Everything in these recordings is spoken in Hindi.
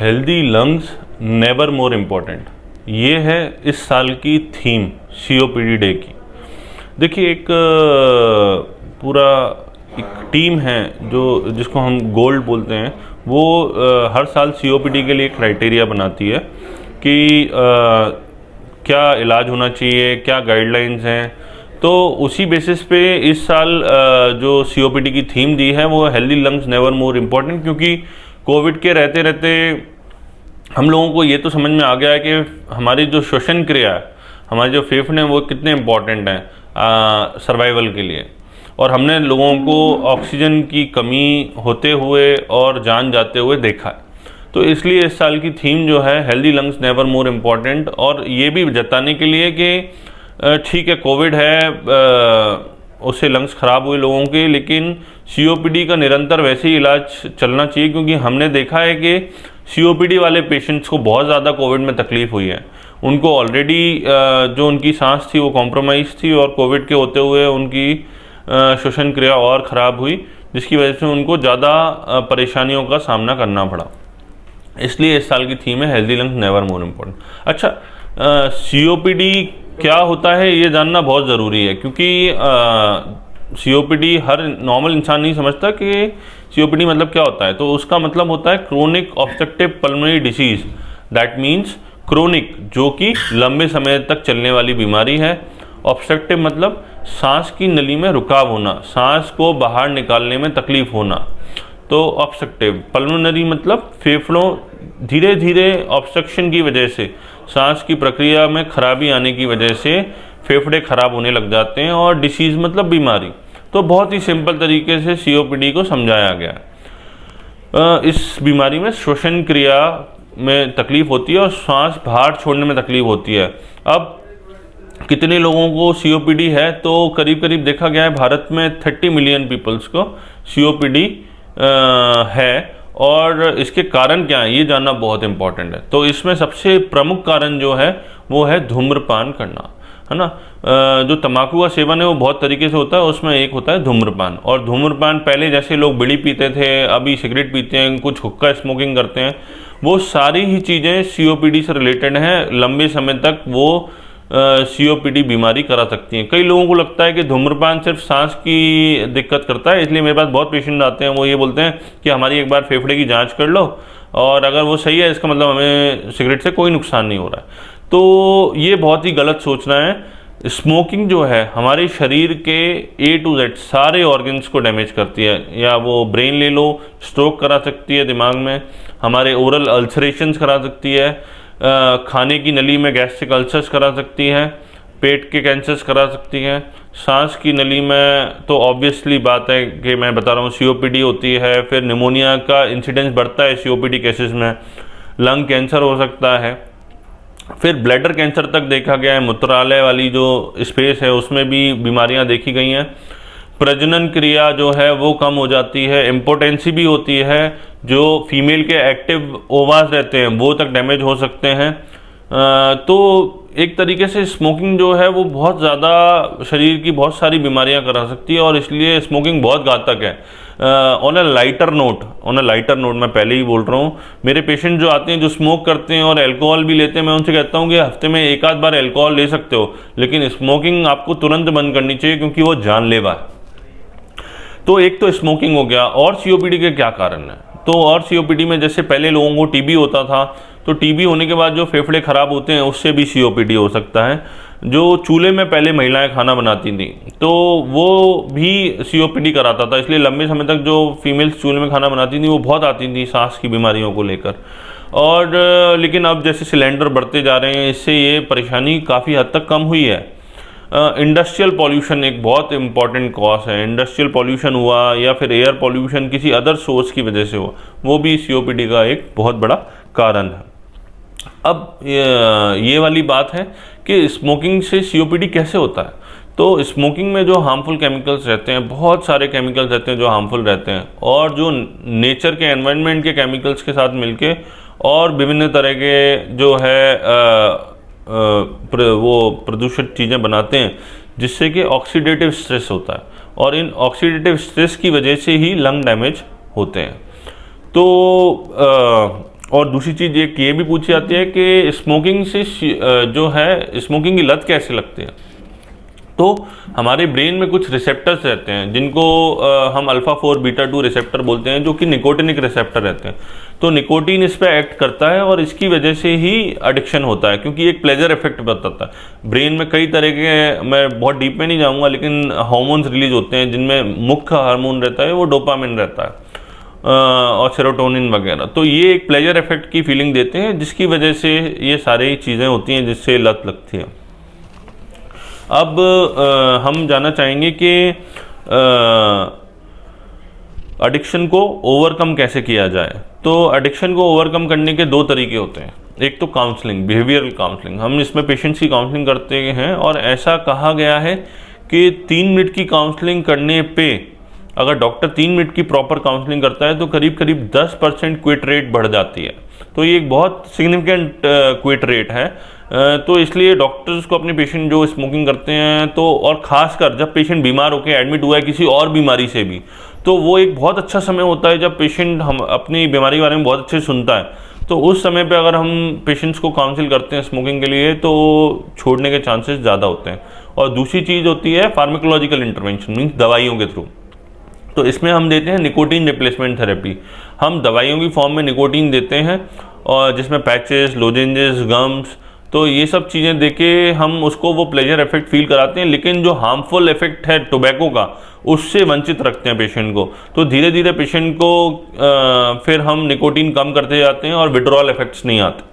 Healthy lungs never more important, ये है इस साल की थीम COPD डे की। देखिए पूरा एक टीम है जो जिसको हम गोल्ड बोलते हैं, वो हर साल COPD के लिए क्राइटेरिया बनाती है कि क्या इलाज होना चाहिए, क्या गाइडलाइंस हैं। तो उसी बेसिस पे इस साल जो COPD की थीम दी है वो healthy lungs never more important, क्योंकि कोविड के रहते रहते हम लोगों को ये तो समझ में आ गया है कि हमारी जो श्वसन क्रिया है, हमारे जो फेफड़े हैं वो कितने इम्पॉर्टेंट हैं सर्वाइवल के लिए। और हमने लोगों को ऑक्सीजन की कमी होते हुए और जान जाते हुए देखा है। तो इसलिए इस साल की थीम जो है healthy lungs never more important, और ये भी जताने के लिए कि ठीक है कोविड है, उससे लंग्स ख़राब हुए लोगों के, लेकिन COPD का निरंतर वैसे ही इलाज चलना चाहिए, क्योंकि हमने देखा है कि COPD वाले पेशेंट्स को बहुत ज़्यादा कोविड में तकलीफ़ हुई है। उनको ऑलरेडी जो उनकी सांस थी वो कॉम्प्रोमाइज़ थी, और कोविड के होते हुए उनकी श्वसन क्रिया और ख़राब हुई, जिसकी वजह से उनको ज़्यादा परेशानियों का सामना करना पड़ा। इसलिए इस साल की थीम है healthy lungs never more important. अच्छा, COPD क्या होता है ये जानना बहुत ज़रूरी है, क्योंकि COPD हर नॉर्मल इंसान नहीं समझता कि COPD मतलब क्या होता है। तो उसका मतलब होता है chronic obstructive pulmonary disease, that means chronic जो कि लंबे समय तक चलने वाली बीमारी है। ऑब्स्ट्रक्टिव मतलब सांस की नली में रुकाव होना, सांस को बाहर निकालने में तकलीफ होना। तो ऑब्स्ट्रक्टिव पल्मोनरी मतलब फेफड़ों धीरे धीरे ऑब्स्ट्रक्शन की वजह से, सांस की प्रक्रिया में खराबी आने की वजह से फेफड़े खराब होने लग जाते हैं। और डिसीज़ मतलब बीमारी। तो बहुत ही सिंपल तरीके से COPD को समझाया गया है। इस बीमारी में श्वसन क्रिया में तकलीफ होती है और सांस बाहर छोड़ने में तकलीफ होती है। अब कितने लोगों को COPD है, तो करीब करीब देखा गया है भारत में 30 मिलियन पीपल्स को COPD है। और इसके कारण क्या है ये जानना बहुत इम्पॉर्टेंट है। तो इसमें सबसे प्रमुख कारण जो है वो है धूम्रपान करना, है ना। जो तंबाकू का सेवन है वो बहुत तरीके से होता है, उसमें एक होता है धूम्रपान। और धूम्रपान पहले जैसे लोग बीड़ी पीते थे, अभी सिगरेट पीते हैं, कुछ हुक्का स्मोकिंग करते हैं, वो सारी ही चीज़ें COPD से रिलेटेड हैं। लंबे समय तक वो COPD बीमारी करा सकती हैं। कई लोगों को लगता है कि धूम्रपान सिर्फ सांस की दिक्कत करता है, इसलिए मेरे पास बहुत पेशेंट आते हैं, वो ये बोलते हैं कि हमारी एक बार फेफड़े की जांच कर लो, और अगर वो सही है इसका मतलब हमें सिगरेट से कोई नुकसान नहीं हो रहा है। तो ये बहुत ही गलत सोचना है। स्मोकिंग जो है हमारे शरीर के A to Z सारे ऑर्गन्स को डैमेज करती है। या वो ब्रेन ले लो, स्ट्रोक करा सकती है दिमाग में, हमारे ओरल अल्सरेशंस करा सकती है, खाने की नली में गैस्ट्रिक अल्सर्स करा सकती है, पेट के कैंसर्स करा सकती है। सांस की नली में तो ऑब्वियसली बात है कि मैं बता रहा हूँ COPD होती है। फिर निमोनिया का इंसिडेंस बढ़ता है COPD केसेस में। लंग कैंसर हो सकता है। फिर ब्लैडर कैंसर तक देखा गया है। मूत्रालय वाली जो स्पेस है उसमें भी बीमारियां देखी गई हैं। प्रजनन क्रिया जो है वो कम हो जाती है। इम्पोटेंसी भी होती है। जो फीमेल के एक्टिव ओवास रहते हैं वो तक डैमेज हो सकते हैं। तो एक तरीके से स्मोकिंग जो है वो बहुत ज़्यादा शरीर की बहुत सारी बीमारियां करा सकती है, और इसलिए स्मोकिंग बहुत घातक है। ऑन अ लाइटर नोट मैं पहले ही बोल रहा हूँ, मेरे पेशेंट जो आते हैं जो स्मोक करते हैं और अल्कोहल भी लेते हैं, मैं उनसे कहता हूँ कि हफ्ते में एक आध बार अल्कोहल ले सकते हो, लेकिन स्मोकिंग आपको तुरंत बंद करनी चाहिए, क्योंकि वो जानलेवा है। तो एक तो स्मोकिंग हो गया। और COPD के क्या कारण है? तो और COPD में जैसे पहले लोगों को TB होता था, तो TB होने के बाद जो फेफड़े खराब होते हैं उससे भी COPD हो सकता है। जो चूल्हे में पहले महिलाएं खाना बनाती थी तो वो भी COPD कराता था, इसलिए लंबे समय तक जो फीमेल्स चूल्हे में खाना बनाती थी वो बहुत आती थी सांस की बीमारियों को लेकर। और लेकिन अब जैसे सिलेंडर बढ़ते जा रहे हैं, इससे ये परेशानी काफ़ी हद तक कम हुई है। इंडस्ट्रियल पॉल्यूशन एक बहुत इंपॉर्टेंट कॉज है। इंडस्ट्रियल पॉल्यूशन हुआ या फिर एयर पॉल्यूशन किसी अदर सोर्स की वजह से हुआ, वो भी COPD का एक बहुत बड़ा कारण है। अब ये वाली बात है कि स्मोकिंग से COPD कैसे होता है। तो स्मोकिंग में जो हार्मफुल केमिकल्स रहते हैं, बहुत सारे केमिकल्स रहते हैं जो हार्मफुल रहते हैं, और जो नेचर के एनवायरनमेंट के केमिकल्स के साथ मिलके और विभिन्न तरह के जो है वो प्रदूषित चीज़ें बनाते हैं, जिससे कि ऑक्सीडेटिव स्ट्रेस होता है, और इन ऑक्सीडेटिव स्ट्रेस की वजह से ही लंग डैमेज होते हैं। तो और दूसरी चीज़ एक ये भी पूछी जाती है कि स्मोकिंग से जो है स्मोकिंग की लत कैसे लगती है। तो हमारे ब्रेन में कुछ रिसेप्टर्स रहते हैं जिनको हम अल्फा 4 बीटा 2 रिसेप्टर बोलते हैं, जो कि निकोटिनिक रिसेप्टर रहते हैं। तो निकोटीन इस पर एक्ट करता है और इसकी वजह से ही एडिक्शन होता है, क्योंकि एक प्लेजर इफेक्ट बताता है। ब्रेन में कई तरह के, मैं बहुत डीप में नहीं जाऊंगा, लेकिन हार्मोन्स रिलीज होते हैं जिनमें मुख्य हार्मोन रहता है वो डोपामिन रहता है और सेरोटोनिन वगैरह। तो ये एक प्लेजर इफेक्ट की फीलिंग देते हैं, जिसकी वजह से ये सारी चीज़ें होती हैं जिससे लत लगती है। अब हम जानना चाहेंगे कि एडिक्शन को ओवरकम कैसे किया जाए। तो एडिक्शन को ओवरकम करने के दो तरीके होते हैं। एक तो काउंसलिंग, बिहेवियरल काउंसलिंग, हम इसमें पेशेंट्स की काउंसलिंग करते हैं और ऐसा कहा गया है कि 3 मिनट की काउंसलिंग करने पे, अगर डॉक्टर 3 मिनट की प्रॉपर काउंसलिंग करता है तो करीब करीब 10% क्विट रेट बढ़ जाती है। तो ये एक बहुत सिग्निफिकेंट क्विट रेट है। तो इसलिए डॉक्टर्स को अपने पेशेंट जो स्मोकिंग करते हैं, तो और ख़ासकर जब पेशेंट बीमार होकर एडमिट हुआ है किसी और बीमारी से भी, तो वो एक बहुत अच्छा समय होता है जब पेशेंट हम अपनी बीमारी के बारे में बहुत अच्छे से सुनता है। तो उस समय पे अगर हम पेशेंट्स को काउंसिल करते हैं स्मोकिंग के लिए तो छोड़ने के चांसेस ज़्यादा होते हैं। और दूसरी चीज़ होती है फार्माकोलॉजिकल इंटरवेंशन, मीन्स दवाइयों के थ्रू। तो इसमें हम देते हैं निकोटीन रिप्लेसमेंट थेरेपी। हम दवाइयों की फॉर्म में निकोटीन देते हैं, और जिसमें पैचेस, लोजेंजेस, गम्स, तो ये सब चीज़ें देके हम उसको वो प्लेजर इफेक्ट फील कराते हैं, लेकिन जो हार्मफुल इफेक्ट है टोबैको का, उससे वंचित रखते हैं पेशेंट को। तो धीरे धीरे पेशेंट को फिर हम निकोटीन कम करते जाते हैं और विड्रॉल इफेक्ट्स नहीं आते।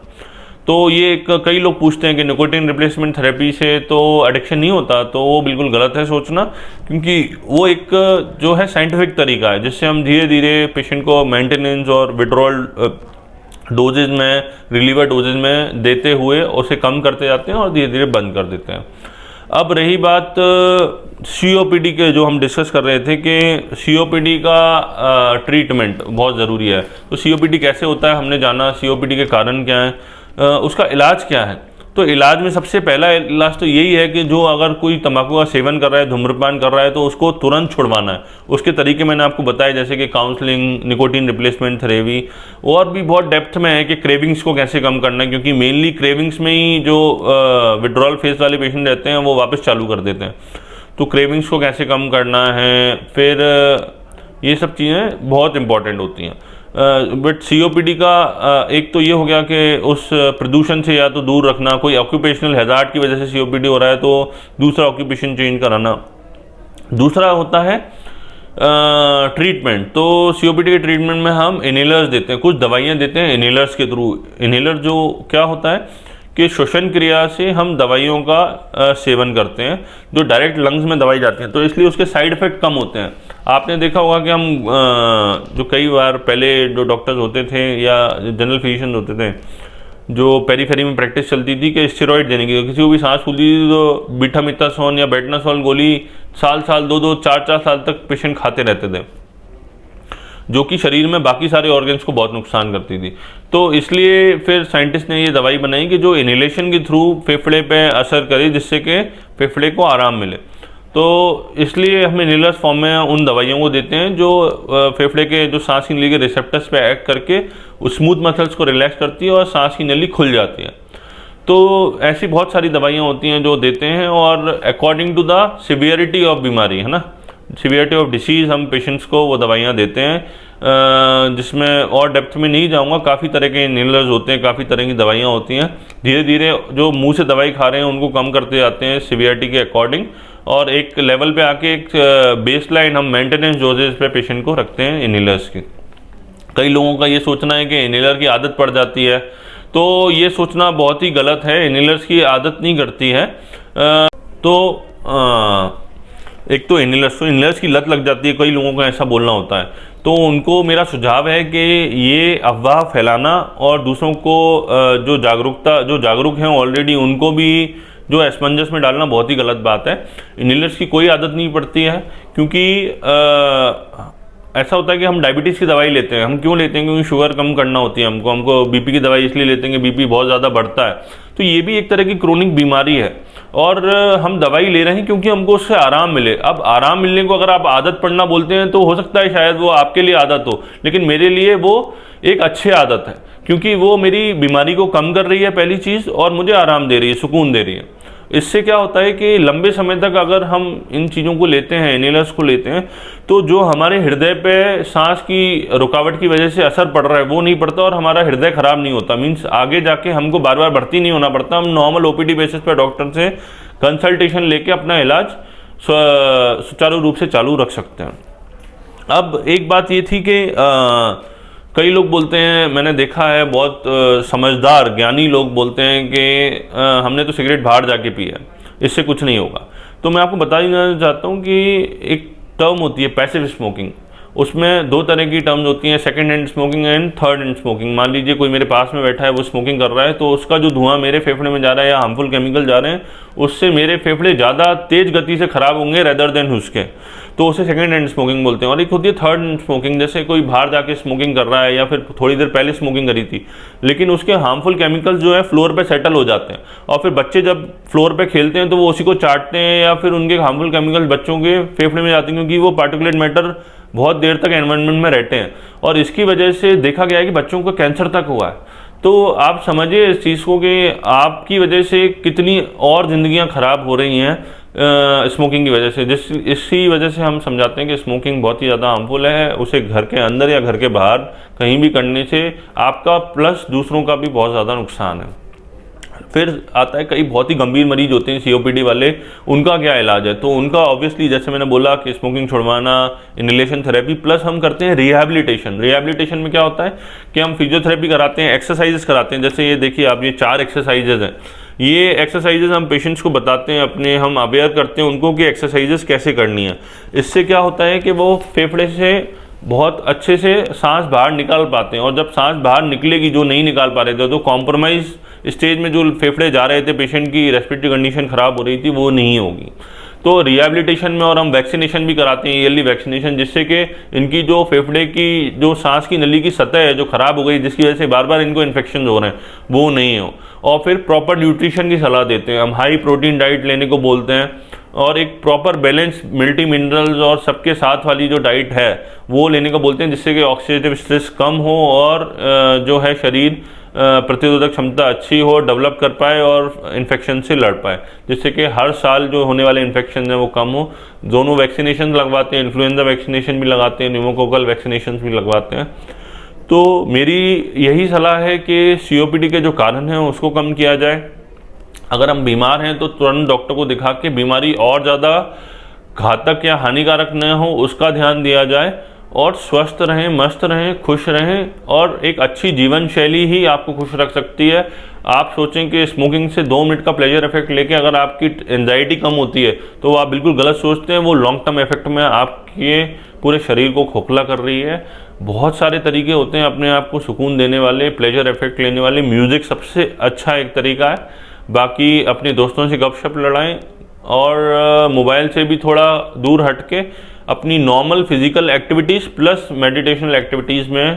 तो ये कई लोग पूछते हैं कि निकोटीन रिप्लेसमेंट थेरेपी से तो एडिक्शन नहीं होता, तो वो बिल्कुल गलत है सोचना, क्योंकि वो एक जो है साइंटिफिक तरीका है जिससे हम धीरे धीरे पेशेंट को मेंटेनेंस और विड्रॉल डोजेज में, रिलीवर डोजेज में देते हुए उसे कम करते जाते हैं और धीरे धीरे बंद कर देते हैं। अब रही बात सीओपीडी के, जो हम डिस्कस कर रहे थे कि सीओपीडी का ट्रीटमेंट बहुत ज़रूरी है। तो सीओपीडी कैसे होता है हमने जाना, सीओपीडी के कारण क्या है, उसका इलाज क्या है। तो इलाज में सबसे पहला इलाज तो यही है कि जो अगर कोई तंबाकू का सेवन कर रहा है, धूम्रपान कर रहा है, तो उसको तुरंत छुड़वाना है। उसके तरीके मैंने आपको बताए, जैसे कि काउंसलिंग, निकोटीन रिप्लेसमेंट थेरेपी, और भी बहुत डेप्थ में है कि क्रेविंग्स को कैसे कम करना है, क्योंकि मेनली क्रेविंग्स में ही जो विड्रॉल फेज वाले पेशेंट रहते हैं वो वापस चालू कर देते हैं। तो क्रेविंग्स को कैसे कम करना है, फिर ये सब चीज़ें बहुत इंपॉर्टेंट होती हैं। बट सीओपीडी का एक तो ये हो गया कि उस प्रदूषण से या तो दूर रखना, कोई ऑक्यूपेशनल हैजार्ड की वजह से सीओपीडी हो रहा है तो दूसरा ऑक्यूपेशन चेंज कराना। दूसरा होता है ट्रीटमेंट। तो सीओपीडी के ट्रीटमेंट में हम इनहेलर्स देते हैं, कुछ दवाइयाँ देते हैं इनहेलर्स के थ्रू। इनहेलर जो क्या होता है कि श्वसन क्रिया से हम दवाइयों का सेवन करते हैं, जो डायरेक्ट लंग्स में दवाई जाती हैं, तो इसलिए उसके साइड इफ़ेक्ट कम होते हैं। आपने देखा होगा कि हम जो कई बार पहले जो डॉक्टर्स होते थे या जनरल फिजिशियन होते थे, जो पेरीफेरी में प्रैक्टिस चलती थी कि स्टेरॉइड देने की, किसी को भी सांस फूलती थी तो बीटामिथासोन या बेटनासोल गोली साल 2-2, 4-4 साल तक पेशेंट खाते रहते थे, जो कि शरीर में बाकी सारे ऑर्गन्स को बहुत नुकसान करती थी। तो इसलिए फिर साइंटिस्ट ने ये दवाई बनाई कि जो इनहेलेशन के थ्रू फेफड़े पे असर करे, जिससे कि फेफड़े को आराम मिले। तो इसलिए हम इनहेलर्स फॉर्म में उन दवाइयों को देते हैं जो फेफड़े के जो सांस की नली के रिसेप्टर्स पे एक्ट करके उस स्मूथ मसल्स को रिलैक्स करती है और सांस की नली खुल जाती है। तो ऐसी बहुत सारी दवाइयाँ होती हैं जो देते हैं, और according to the severity of बीमारी, है ना, सिवियरिटी ऑफ डिसीज़, हम पेशेंट्स को वो दवाइयाँ देते हैं, जिसमें और डेप्थ में नहीं जाऊँगा। काफ़ी तरह के इनहेलर्स होते हैं, काफ़ी तरह की दवाइयाँ होती हैं। धीरे धीरे जो मुंह से दवाई खा रहे हैं उनको कम करते जाते हैं सिवियरिटी के अकॉर्डिंग, और एक लेवल पे आके एक बेस लाइन हम मेंटेनेंस डोजेज पे पेशेंट को रखते हैं इनहेलर्स की। कई लोगों का ये सोचना है कि इनहेलर की आदत पड़ जाती है, तो ये सोचना बहुत ही गलत है। इनहेलर्स की आदत नहीं करती है। एक तो इनहेलर्स की लत लग जाती है, कई लोगों का ऐसा बोलना होता है। तो उनको मेरा सुझाव है कि ये अफवाह फैलाना और दूसरों को जो जागरूक हैं ऑलरेडी, उनको भी जो असमंजस में डालना बहुत ही गलत बात है। इनहेलर्स की कोई आदत नहीं पड़ती है, क्योंकि ऐसा होता है कि हम डायबिटीज़ की दवाई लेते हैं। हम क्यों लेते हैं? क्योंकि शुगर कम करना होती है हमको बीपी की दवाई इसलिए लेते हैं कि बीपी बहुत ज़्यादा बढ़ता है। तो ये भी एक तरह की क्रोनिक बीमारी है, और हम दवाई ले रहे हैं क्योंकि हमको उससे आराम मिले। अब आराम मिलने को अगर आप आदत पड़ना बोलते हैं तो हो सकता है शायद वो आपके लिए आदत हो, लेकिन मेरे लिए वो एक अच्छी आदत है, क्योंकि वो मेरी बीमारी को कम कर रही है पहली चीज़, और मुझे आराम दे रही है, सुकून दे रही है। इससे क्या होता है कि लंबे समय तक अगर हम इन चीज़ों को लेते हैं, इनहेलर्स को लेते हैं, तो जो हमारे हृदय पे सांस की रुकावट की वजह से असर पड़ रहा है वो नहीं पड़ता, और हमारा हृदय खराब नहीं होता। मीन्स आगे जाके हमको बार बार भर्ती नहीं होना पड़ता, हम नॉर्मल ओपीडी बेसिस पर डॉक्टर से कंसल्टेशन लेके अपना इलाज सुचारू रूप से चालू रख सकते हैं। अब एक बात ये थी कि कई लोग बोलते हैं, मैंने देखा है बहुत समझदार ज्ञानी लोग बोलते हैं कि हमने तो सिगरेट बाहर जाके पी है, इससे कुछ नहीं होगा। तो मैं आपको बता देना चाहता हूँ कि एक टर्म होती है पैसिव स्मोकिंग, उसमें दो तरह की टर्म्स होती हैं, second hand smoking and third hand smoking. मान लीजिए कोई मेरे पास में बैठा है, वो स्मोकिंग कर रहा है, तो उसका जो धुआं मेरे फेफड़े में जा रहा है या हार्मफुल केमिकल जा रहे हैं, उससे मेरे फेफड़े ज़्यादा तेज गति से खराब होंगे रेदर देन उसके, तो उसे सेकंड हैंड स्मोकिंग बोलते हैं। और एक होती है थर्ड हैंड स्मोकिंग, जैसे कोई बाहर जाके स्मोकिंग कर रहा है या फिर थोड़ी देर पहले स्मोकिंग करी थी, लेकिन उसके हार्मफुल केमिकल्स जो है फ्लोर पे सेटल हो जाते हैं, और फिर बच्चे जब फ्लोर पे खेलते हैं तो वो उसी को चाटते हैं, या फिर उनके हार्मफुल केमिकल्स बच्चों के फेफड़े में जाते हैं, क्योंकि वो पार्टिकुलेट मैटर बहुत देर तक एनवायरनमेंट में रहते हैं, और इसकी वजह से देखा गया है कि बच्चों को कैंसर तक हुआ है। तो आप समझिए इस चीज़ को कि आपकी वजह से कितनी और ज़िंदगियां खराब हो रही हैं स्मोकिंग की वजह से। इसी वजह से हम समझाते हैं कि स्मोकिंग बहुत ही ज़्यादा हार्मफुल है, उसे घर के अंदर या घर के बाहर कहीं भी करने से आपका प्लस दूसरों का भी बहुत ज़्यादा नुकसान है। फिर आता है कई बहुत ही गंभीर मरीज होते हैं सीओपीडी वाले, उनका क्या इलाज है? तो उनका ऑब्वियसली जैसे मैंने बोला कि स्मोकिंग छुड़वाना, इनहेलेशन थेरेपी, प्लस हम करते हैं रिहैबिलिटेशन। रिहैबिलिटेशन में क्या होता है कि हम फिजियोथेरेपी कराते हैं, एक्सरसाइजेस कराते हैं। जैसे ये देखिए आप, ये 4 एक्सरसाइजेज हैं। ये एक्सरसाइजेज हम पेशेंट्स को बताते हैं, अपने हम अवेयर करते हैं उनको कि एक्सरसाइजेस कैसे करनी है। इससे क्या होता है कि वो फेफड़े से बहुत अच्छे से सांस बाहर निकाल पाते हैं, और जब सांस बाहर निकलेगी, जो नहीं निकाल पा रहे थे, तो कॉम्प्रोमाइज स्टेज में जो फेफड़े जा रहे थे, पेशेंट की रेस्पिरेटरी कंडीशन खराब हो रही थी, वो नहीं होगी। तो रिहैबिलिटेशन में और हम वैक्सीनेशन भी कराते हैं, ईयरली वैक्सीनेशन, जिससे कि इनकी जो फेफड़े की जो सांस की नली की सतह है जो खराब हो गई, जिसकी वजह से बार बार इनको इन्फेक्शन हो रहे हैं, वो नहीं हो। और फिर प्रॉपर न्यूट्रिशन की सलाह देते हैं हम, हाई प्रोटीन डाइट लेने को बोलते हैं, और एक प्रॉपर बैलेंस मल्टी मिनरल्स और सबके साथ वाली जो डाइट है वो लेने को बोलते हैं, जिससे कि ऑक्सीडेटिव स्ट्रेस कम हो और जो है शरीर प्रतिरोधक क्षमता अच्छी हो, डेवलप कर पाए और इन्फेक्शन से लड़ पाए, जिससे कि हर साल जो होने वाले इन्फेक्शन हैं वो कम हो। दोनों वैक्सीनेशन लगवाते हैं, इन्फ्लुएंजा वैक्सीनेशन भी लगाते हैं, न्यूमोकोकल वैक्सीनेशन भी लगवाते हैं। तो मेरी यही सलाह है कि सीओपीडी के जो कारण हैं उसको कम किया जाए। अगर हम बीमार हैं तो तुरंत डॉक्टर को दिखा के बीमारी और ज़्यादा घातक या हानिकारक न हो उसका ध्यान दिया जाए, और स्वस्थ रहें, मस्त रहें, खुश रहें, और एक अच्छी जीवन शैली ही आपको खुश रख सकती है। आप सोचें कि स्मोकिंग से 2 मिनट का प्लेजर इफेक्ट लेके अगर आपकी एंजाइटी कम होती है तो आप बिल्कुल गलत सोचते हैं, वो लॉन्ग टर्म इफेक्ट में आपके पूरे शरीर को खोखला कर रही है। बहुत सारे तरीके होते हैं अपने आप को सुकून देने वाले, प्लेजर इफेक्ट लेने वाले। म्यूज़िक सबसे अच्छा एक तरीका है। बाकी अपने दोस्तों से गपशप लड़ाएं, और मोबाइल से भी थोड़ा दूर हट के अपनी normal physical activities plus meditational activities में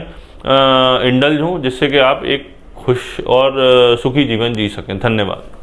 इंडल्ज हों, जिससे कि आप एक खुश और सुखी जीवन जी सकें। धन्यवाद।